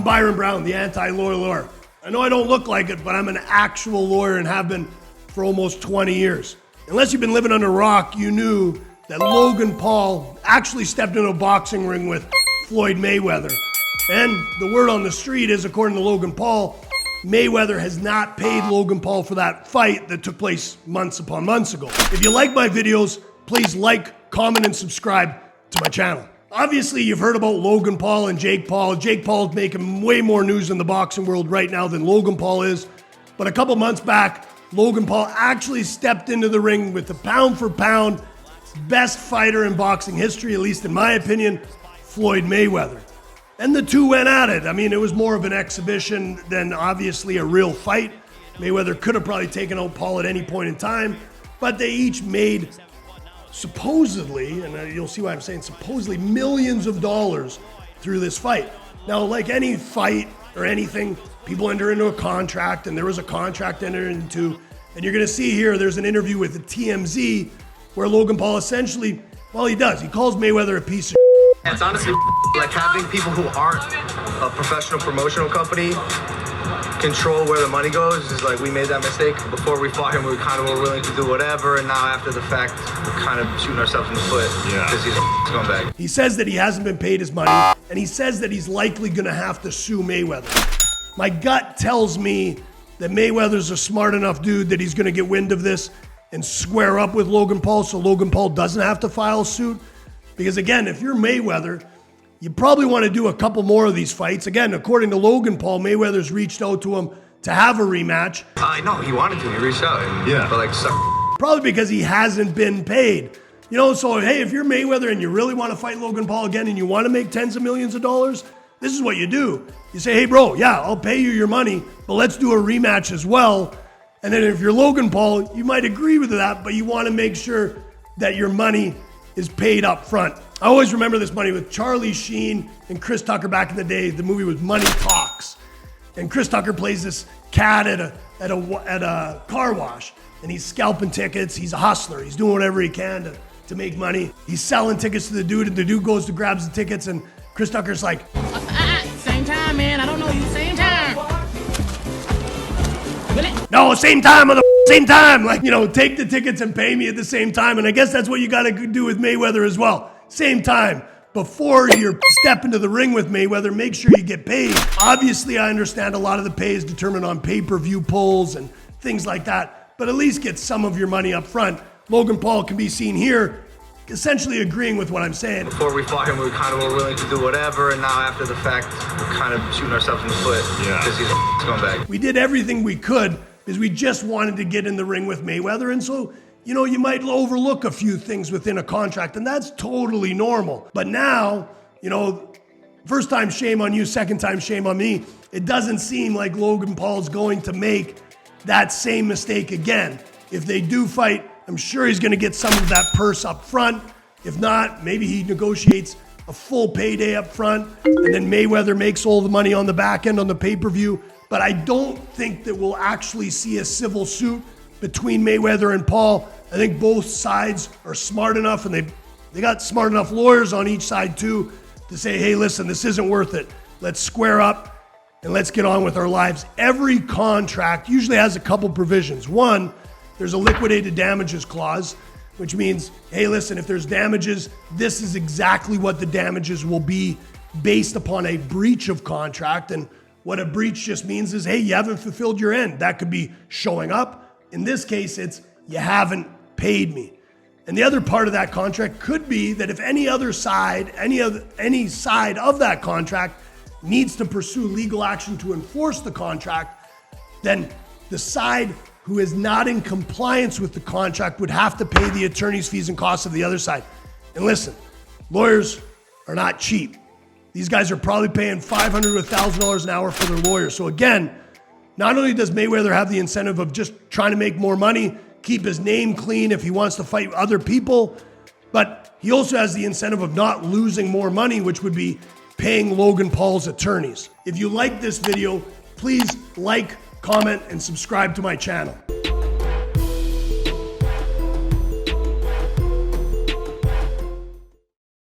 Byron Brown, the anti-lawyer. I know I don't look like it, but I'm an actual lawyer and have been for almost 20 years. Unless you've been living under a rock, you knew that Logan Paul actually stepped into a boxing ring with Floyd Mayweather. And the word on the street is, according to Logan Paul, Mayweather has not paid Logan Paul for that fight that took place months upon months ago. If you like my videos, please like, comment, and subscribe to my channel. Obviously, you've heard about Logan Paul and Jake Paul. Jake Paul's making way more news in the boxing world right now than Logan Paul is. But a couple months back, Logan Paul actually stepped into the ring with the pound-for-pound best fighter in boxing history, at least in my opinion, Floyd Mayweather. And the two went at it. I mean, it was more of an exhibition than obviously a real fight. Mayweather could have probably taken out Paul at any point in time, but they each made supposedly, and you'll see why I'm saying supposedly, millions of dollars through this fight. Now, like any fight or anything, people enter into a contract, and there was a contract entered into, and you're gonna see here, there's an interview with the TMZ where Logan Paul essentially, well, he calls Mayweather a piece of shit. It's honestly like having people who aren't a professional promotional company control where the money goes. Is like, we made that mistake. Before we fought him, we kind of were willing to do whatever, and now after the fact, we're kind of shooting ourselves in the foot because he's a scumbag. He says that he hasn't been paid his money, and he says that he's likely gonna have to sue Mayweather. My gut tells me that Mayweather's a smart enough dude that he's gonna get wind of this and square up with Logan Paul so Logan Paul doesn't have to file a suit. Because again, if you're Mayweather, you probably want to do a couple more of these fights. Again, according to Logan Paul, Mayweather's reached out to him to have a rematch. I know, he wanted to, he reached out. And, but like, probably because he hasn't been paid. You know, so hey, if you're Mayweather and you really want to fight Logan Paul again and you want to make tens of millions of dollars, this is what you do. You say, hey bro, yeah, I'll pay you your money, but let's do a rematch as well. And then if you're Logan Paul, you might agree with that, but you want to make sure that your money is paid up front. I always remember this money with Charlie Sheen and Chris Tucker back in the day. The movie was Money Talks. And Chris Tucker plays this cat at a car wash, and he's scalping tickets. He's a hustler. He's doing whatever he can to make money. He's selling tickets to the dude, and the dude goes to grabs the tickets, and Chris Tucker's like, same time, man. I don't know you. Same time. no, same time, same time. Like, you know, take the tickets and pay me at the same time. And I guess that's what you got to do with Mayweather as well. Same time. Before you step into the ring with Mayweather, make sure you get paid. Obviously, I understand a lot of the pay is determined on pay-per-view polls and things like that, but at least get some of your money up front. Logan Paul can be seen here essentially agreeing with what I'm saying. Before we fought him, we kind of were willing to do whatever, and now after the fact, we're kind of shooting ourselves in the foot because he's a scumbag. We did everything we could because we just wanted to get in the ring with Mayweather, and so, you know, you might overlook a few things within a contract, and that's totally normal. But now, you know, first time shame on you, second time shame on me. It doesn't seem like Logan Paul's going to make that same mistake again. If they do fight, I'm sure he's going to get some of that purse up front. If not, maybe he negotiates a full payday up front, and then Mayweather makes all the money on the back end on the pay-per-view. But I don't think that we'll actually see a civil suit between Mayweather and Paul. I think both sides are smart enough, and they got smart enough lawyers on each side too to say, hey, listen, this isn't worth it. Let's square up and let's get on with our lives. Every contract usually has a couple provisions. One, there's a liquidated damages clause, which means, hey, listen, if there's damages, this is exactly what the damages will be based upon a breach of contract. And what a breach just means is, hey, you haven't fulfilled your end. That could be showing up. In this case, it's you haven't paid me. And the other part of that contract could be that if any side of that contract needs to pursue legal action to enforce the contract, then the side who is not in compliance with the contract would have to pay the attorney's fees and costs of the other side. And listen, lawyers are not cheap. These guys are probably paying $500 to $1,000 an hour for their lawyers. So again, not only does Mayweather have the incentive of just trying to make more money, keep his name clean if he wants to fight other people, but he also has the incentive of not losing more money, which would be paying Logan Paul's attorneys. If you like this video, please like, comment, and subscribe to my channel.